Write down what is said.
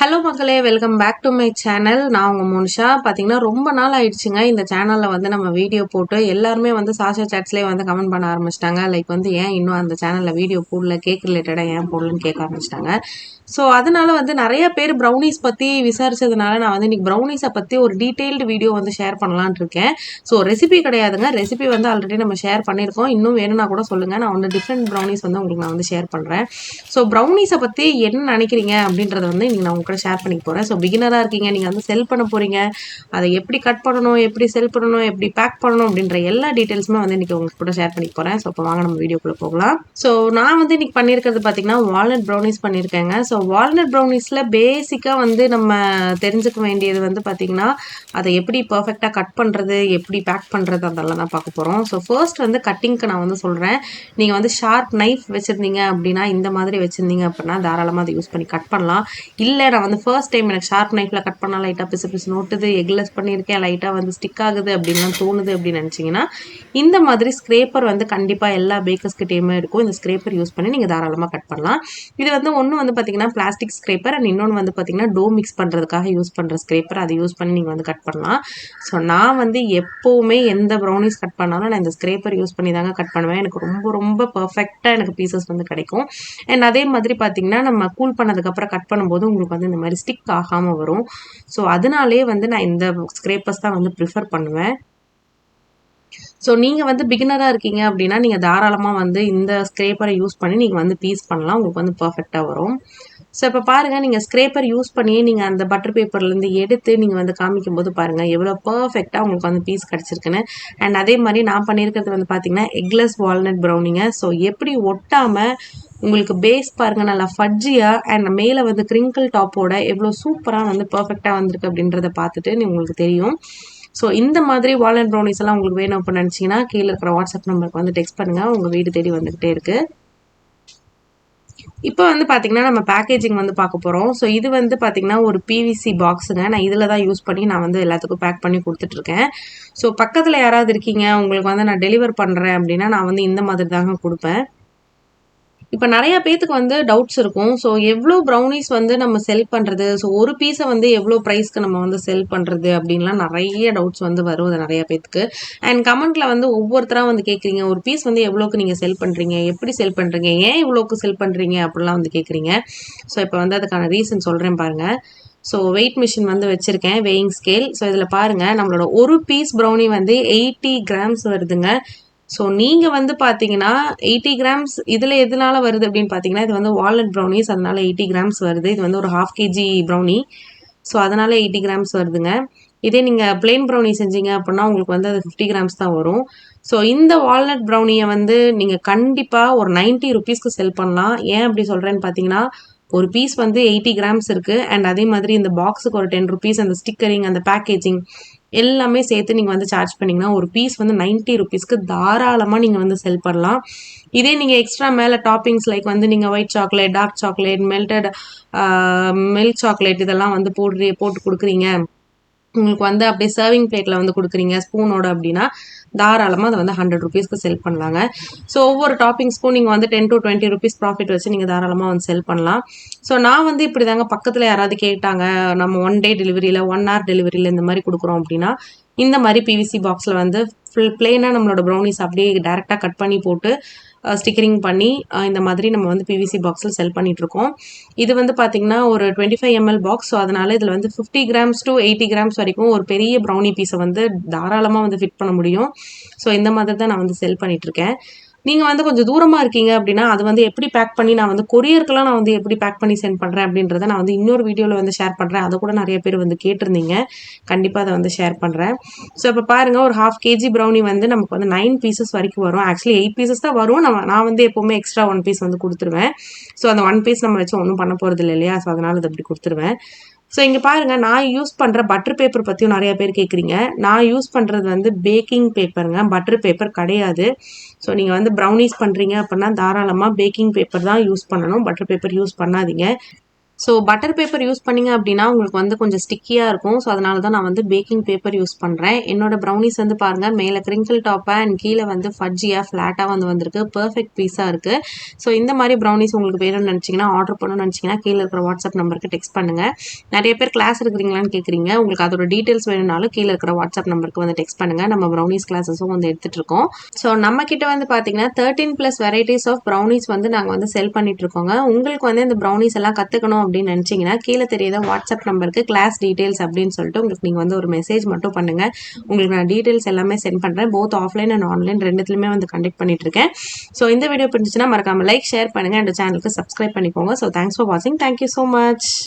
Hello மக்களே, welcome back to my channel. நான் உங்க மோனிஷா. பார்த்தீங்கன்னா ரொம்ப நாள் ஆயிடுச்சுங்க இந்த சேனலில் வந்து நம்ம வீடியோ போட்டு எல்லாருமே வந்து சாஷா சாட்ஸ்லேயே வந்து கமெண்ட் பண்ண ஆரம்பிச்சிட்டாங்க. லைக் வந்து ஏன் இன்னும் அந்த சேனலில் வீடியோ போடல, கேக் ரிலேட்டடாக ஏன் போடலன்னு கேட்க ஆரம்பிச்சிட்டாங்க. ஸோ அதனால வந்து நிறைய பேர் ப்ரௌனிஸ் பற்றி விசாரிச்சதுனால நான் வந்து இன்னைக்கு ப்ரௌனிஸை பற்றி ஒரு டீட்டெயில்டு வீடியோ வந்து ஷேர் பண்ணலான்னு இருக்கேன். ஸோ ரெசிபி கிடையாதுங்க, ரெசிபி வந்து ஆல்ரெடி நம்ம ஷேர் பண்ணியிருக்கோம். இன்னும் வேணும்னா கூட சொல்லுங்கள், நான் வந்து டிஃப்ரெண்ட் ப்ரௌனிஸ் வந்து உங்களுக்கு நான் வந்து ஷேர் பண்ணுறேன். ஸோ ப்ரௌனிஸை பற்றி என்ன நினைக்கிறீங்க அப்படின்றத வந்து இன்னைக்கு நான் உங்க கூட ஷேர் பண்ணிக்க போகிறேன். ஸோ பிகினராக இருக்கீங்க, நீங்கள் வந்து செல் பண்ண போகிறீங்க, அதை எப்படி கட் பண்ணணும், எப்படி செல் பண்ணணும், எப்படி பேக் பண்ணணும் அப்படின்ற எல்லா டீட்டெயில்ஸுமே வந்து இன்னைக்கு உங்களுக்கு கூட ஷேர் பண்ணிக்க போகிறேன். ஸோ இப்போ வாங்க நம்ம வீடியோக்குள்ளே போகலாம். ஸோ நான் வந்து இன்னைக்கு பண்ணியிருக்கிறது பார்த்தீங்கன்னா வால்நட் ப்ரௌனிஸ் பண்ணியிருக்கேங்க. ஸோ வால்நட் ப்ரௌனிஸில் பேசிக்காக வந்து நம்ம தெரிஞ்சுக்க வேண்டியது வந்து பார்த்தீங்கன்னா அதை எப்படி பர்ஃபெக்டாக கட் பண்ணுறது, எப்படி பேக் பண்ணுறது, அதெல்லாம் தான் பார்க்க போகிறோம். ஸோ ஃபர்ஸ்ட் வந்து கட்டிங்க்கு நான் வந்து சொல்கிறேன். நீங்கள் வந்து ஷார்ப் நைஃப் வச்சுருந்தீங்க அப்படின்னா, இந்த மாதிரி வச்சுருந்தீங்க அப்படின்னா தாராளமாக அதை யூஸ் பண்ணி கட் பண்ணலாம். இல்லை நான் வந்து ஃபர்ஸ்ட் டைம் எனக்கு ஷார்ப் நைஃப்பில் கட் பண்ணால் லைட்டாக பிசு பிசு நோட்டுது, எக்லெஸ் பண்ணியிருக்கேன், லைட்டாக வந்து ஸ்டிக் ஆகுது அப்படின்லாம் தோணுது அப்படின்னு நினச்சிங்கன்னா இந்த மாதிரி ஸ்க்ரேப்பர் வந்து கண்டிப்பாக எல்லா பேக்கர்ஸ்கிட்டையுமே இருக்கும். இந்த ஸ்க்ரேப்பர் யூஸ் பண்ணி நீங்கள் தாராளமாக கட் பண்ணலாம். இது வந்து ஒன்று வந்து பார்த்தீங்கன்னா பிளாஸ்டிக் ஸ்க்ரேப்பர் அண்ட் இன்னொன்று வந்து பார்த்தீங்கன்னா டோ மிக்ஸ் பண்ணுறதுக்காக யூஸ் பண்ணுற ஸ்க்ரேப்பர். அதை யூஸ் பண்ணி நீங்கள் வந்து கட் பண்ணலாம். ஸோ நான் வந்து எப்போவுமே எந்த ப்ரௌனிஸ் கட் பண்ணாலும் நான் இந்த ஸ்க்ரேப்பர் யூஸ் பண்ணி தாங்க கட் பண்ணுவேன். எனக்கு ரொம்ப ரொம்ப பர்ஃபெக்டாக எனக்கு பீசஸ் வந்து கிடைக்கும். அண்ட் அதே மாதிரி பார்த்தீங்கன்னா நம்ம கூல் பண்ணதுக்கப்புறம் கட் பண்ணும்போது உங்களுக்கு வந்து இந்த மாதிரி ஸ்டிக் ஆகாமல் வரும். ஸோ அதனாலே வந்து நான் இந்த ஸ்க்ரேப்பர்ஸ் தான் வந்து ப்ரிஃபர் பண்ணுவேன். ஸோ நீங்கள் வந்து பிகினராக இருக்கீங்க அப்படின்னா நீங்கள் தாராளமாக வந்து இந்த ஸ்க்ரேப்பரை யூஸ் பண்ணி நீங்கள் வந்து பீஸ் பண்ணலாம். உங்களுக்கு வந்து பர்ஃபெக்டாக வரும். ஸோ இப்போ பாருங்கள், நீங்கள் ஸ்க்ரேப்பர் யூஸ் பண்ணி நீங்கள் அந்த பட்டர் பேப்பர்லேருந்து எடுத்து நீங்கள் வந்து காமிக்கும் போது பாருங்கள் எவ்வளோ பர்ஃபெக்டாக உங்களுக்கு வந்து பீஸ் கிடச்சிருக்குன்னு. அண்ட் அதே மாதிரி நான் பண்ணியிருக்கிறது வந்து பார்த்தீங்கன்னா எக்லெஸ் வால்நட் ப்ரௌனிங்க. ஸோ எப்படி ஒட்டாமல் உங்களுக்கு பேஸ் பாருங்கள் நல்லா ஃபட்ஜியாக அண்ட் மேலே வந்து கிரிங்கிள் டாப்போட எவ்வளோ சூப்பராக வந்து பர்ஃபெக்டாக வந்திருக்கு அப்படின்றத பார்த்துட்டு உங்களுக்கு தெரியும். ஸோ இந்த மாதிரி வால்நட் ப்ரௌனிஸ் எல்லாம் உங்களுக்கு வேணும் அப்படின்னு நினச்சிங்கன்னா கீழே இருக்கிற வாட்ஸ்அப் நம்பருக்கு வந்து டெக்ஸ்ட் பண்ணுங்கள், உங்கள் வீடு தேடி வந்துக்கிட்டே இருக்குது. இப்போ வந்து பார்த்தீங்கன்னா நம்ம பேக்கேஜிங் வந்து பார்க்க போகிறோம். ஸோ இது வந்து பார்த்தீங்கன்னா ஒரு பிவிசி பாக்ஸுங்க. நான் இதில் தான் யூஸ் பண்ணி நான் வந்து எல்லாத்துக்கும் பேக் பண்ணி கொடுத்துட்ருக்கேன். ஸோ பக்கத்தில் யாராவது இருக்கீங்க, உங்களுக்கு வந்து நான் டெலிவர் பண்ணுறேன் அப்படின்னா நான் வந்து இந்த மாதிரி தாங்க கொடுப்பேன். இப்போ நிறைய பேத்துக்கு வந்து டவுட்ஸ் இருக்கும். ஸோ எவ்வளோ ப்ரௌனிஸ் வந்து நம்ம செல் பண்ணுறது, ஸோ ஒரு பீஸை வந்து எவ்வளோ ப்ரைஸ்க்கு நம்ம வந்து செல் பண்ணுறது அப்படின்லாம் நிறைய டவுட்ஸ் வந்து வரும் அது நிறைய பேத்துக்கு. அண்ட் கமெண்ட்டில் வந்து ஒவ்வொருத்தராக வந்து கேட்குறீங்க, ஒரு பீஸ் வந்து எவ்வளோக்கு நீங்கள் செல் பண்ணுறீங்க, எப்படி செல் பண்ணுறீங்க, ஏன் இவ்வளோக்கு செல் பண்ணுறீங்க அப்படிலாம் வந்து கேட்குறீங்க. ஸோ இப்போ வந்து அதுக்கான ரீசன் சொல்கிறேன் பாருங்கள். ஸோ வெயிட் மிஷின் வந்து வச்சுருக்கேன், வெயிங் ஸ்கேல். ஸோ இதில் பாருங்கள் நம்மளோட ஒரு பீஸ் ப்ரௌனி வந்து 80 கிராம்ஸ் வருதுங்க. ஸோ நீங்கள் வந்து பார்த்தீங்கன்னா 80 கிராம்ஸ் இதில் எதனால வருது அப்படின்னு பார்த்தீங்கன்னா இது வந்து வால்நட் ப்ரௌனிஸ், அதனால 80 கிராம்ஸ் வருது. இது வந்து ஒரு 1/2 kg ப்ரௌனி. ஸோ அதனால 80 கிராம்ஸ் வருதுங்க. இதே நீங்கள் பிளெயின் ப்ரௌனி செஞ்சீங்க அப்படின்னா உங்களுக்கு வந்து அது 50 கிராம்ஸ் தான் வரும். ஸோ இந்த வால்நட் ப்ரௌனியை வந்து நீங்கள் கண்டிப்பாக ஒரு 90 ருபீஸ்க்கு செல் பண்ணலாம். ஏன் அப்படி சொல்கிறேன்னு பார்த்தீங்கன்னா ஒரு பீஸ் வந்து 80 கிராம்ஸ் இருக்குது. அண்ட் அதே மாதிரி இந்த பாக்ஸுக்கு ஒரு 10 ருபீஸ், அந்த ஸ்டிக்கரிங், அந்த பேக்கேஜிங் எல்லாமே சேர்த்து நீங்கள் வந்து சார்ஜ் பண்ணிங்கன்னா ஒரு பீஸ் வந்து 90 ருபீஸ்க்கு தாராளமாக நீங்கள் வந்து செல் பண்ணலாம். இதே நீங்கள் எக்ஸ்ட்ரா மேலே டாப்பிங்ஸ் லைக் வந்து நீங்கள் white chocolate, dark chocolate, melted milk chocolate இதெல்லாம் வந்து போட்டு கொடுக்குறீங்க, உங்களுக்கு வந்து அப்படியே சர்விங் பிளேட்டில் வந்து கொடுக்குறீங்க ஸ்பூனோட அப்படின்னா தாராளமாக அதை வந்து 100 ருபீஸ்க்கு செல் பண்ணலாங்க. ஸோ ஒவ்வொரு டாப்பிங்ஸ்க்கும் நீங்கள் வந்து 10 to 20 ருபீஸ் ப்ராஃபிட் வச்சு நீங்கள் தாராளமாக வந்து செல் பண்ணலாம். ஸோ நான் வந்து இப்படி தாங்க, பக்கத்தில் யாராவது கேட்டாங்க நம்ம 1 day டெலிவரியில் 1 hour டெலிவரியில் இந்த மாதிரி கொடுக்குறோம் அப்படின்னா இந்த மாதிரி பிவிசி பாக்ஸில் வந்து ஃபுல் பிளெயினாக நம்மளோட ப்ரௌனிஸ் அப்படியே டேரெக்டாக கட் பண்ணி போட்டு ஸ்டிக்கரிங் பண்ணி இந்த மாதிரி நம்ம வந்து பிவிசி பாக்ஸில் செல் பண்ணிகிட்ருக்கோம். இது வந்து பார்த்திங்கன்னா ஒரு 25 ml பாக்ஸ். ஸோ அதனால் இதில் வந்து 50 கிராம்ஸ் to 80 கிராம்ஸ் வரைக்கும் ஒரு பெரிய ப்ரௌனி பீஸை வந்து தாராளமாக வந்து ஃபிட் பண்ண முடியும். ஸோ இந்த மாதிரி தான் நான் வந்து செல் பண்ணிகிட்ருக்கேன். நீங்கள் வந்து கொஞ்சம் தூரமாக இருக்கீங்க அப்படின்னா அது வந்து எப்படி பேக் பண்ணி நான் வந்து கொரியருக்கெல்லாம் நான் வந்து எப்படி பேக் பண்ணி சென்ட் பண்ணுறேன் அப்படின்றத நான் வந்து இன்னொரு வீடியோவில் வந்து ஷேர் பண்ணுறேன். அதை கூட நிறைய பேர் வந்து கேட்டிருந்தீங்க, கண்டிப்பாக அதை வந்து ஷேர் பண்ணுறேன். ஸோ இப்போ பாருங்கள் ஒரு 1/2 kg ப்ரௌனி வந்து நமக்கு வந்து 9 பீசஸ் வரைக்கும் வரும். ஆக்சுவலி 8 பீசஸ் தான் வரும். நான் வந்து எப்போவுமே எக்ஸ்ட்ரா 1 பீஸ் வந்து கொடுத்துருவேன். ஸோ அந்த 1 பீஸ் நம்ம வச்சு ஒன்றும் பண்ண போகிறது இல்லை இல்லையா, ஸோ அதனால் அதை அப்படி கொடுத்துருவேன். ஸோ இங்கே பாருங்கள், நான் யூஸ் பண்ணுற பட்டர் பேப்பர் பற்றியும் நிறைய பேர் கேட்குறீங்க. நான் யூஸ் பண்ணுறது வந்து பேக்கிங் பேப்பருங்க, பட்டர் பேப்பர் கிடையாது. ஸோ நீங்கள் வந்து ப்ரௌனிஸ் பண்ணுறீங்க அப்படின்னா தாராளமாக பேக்கிங் பேப்பர் தான் யூஸ் பண்ணணும், பட்டர் பேப்பர் யூஸ் பண்ணாதீங்க. ஸோ பட்டர் பேப்பர் யூஸ் பண்ணிங்க அப்படின்னா உங்களுக்கு வந்து கொஞ்சம் ஸ்டிக்கியாக இருக்கும். ஸோ அதனால தான் நான் வந்து பேக்கிங் பேப்பர் யூஸ் பண்ணுறேன். என்னோட ப்ரௌனிஸ் வந்து பாருங்கள், மேலே கிரிங்கிள் டாப்பாக அண்ட் கீழே வந்து ஃபட்ஜியாக ஃப்ளாட்டாக வந்து வந்திருக்கு. பர்ஃபெக்ட் பீஸாக இருக்குது. ஸோ இந்த மாதிரி ப்ரௌனிஸ் உங்களுக்கு வேணும்னு நினச்சிங்கன்னா, ஆர்டர் பண்ணணும்னு நினச்சிங்கன்னா கீழே இருக்கிற வாட்ஸ்அப் நம்பருக்கு டெக்ஸ்ட் பண்ணுங்கள். நிறைய பேர் கிளாஸ் இருக்கிறீங்களான்னு கேட்குறீங்க. உங்களுக்கு அதோட டீட்டெயில்ஸ் வேணும்னாலும் கீழே இருக்கிற வாட்ஸ்அப் நம்பருக்கு வந்து டெக்ஸ்ட் பண்ணுங்கள். நம்ம ப்ரௌனிஸ் கிளாஸஸும் வந்து எடுத்துகிட்டு இருக்கோம். ஸோ நம்ம கிட்ட வந்து பார்த்தீங்கன்னா 13+ வெரைட்டிஸ் ஆஃப் ப்ரௌனிஸ் வந்து நாங்கள் வந்து செல் பண்ணிட்டு இருக்கோங்க. உங்களுக்கு வந்து இந்த ப்ரௌனிஸ் எல்லாம் கற்றுக்கணும் அப்படின்னு நினச்சிங்கன்னா கீழே தெரியாத வாட்ஸ்அப் நம்பருக்கு கிளாஸ் டீட்டெயில்ஸ் அப்படின்னு சொல்லிட்டு உங்களுக்கு நீங்கள் வந்து ஒரு மெசேஜ் மட்டும் பண்ணுங்கள். உங்களுக்கு நான் டீட்டெயில்ஸ் எல்லாமே சென்ட் பண்ணுறேன். போத் ஆஃப்லைன் அண்ட் ஆன்லைன் ரெண்டுத்துலையுமே வந்து கண்டக்ட் பண்ணிட்டு இருக்கேன். ஸோ இந்த வீடியோ பிடிச்சிச்சுன்னா மறக்காமல் லைக் ஷேர் பண்ணுங்கள். அந்த சேனலுக்கு சப்ஸ்கிரைப் பண்ணிக்கோங்க. ஸோ தேங்க்ஸ் ஃபார் வாட்சிங். Thank you so much.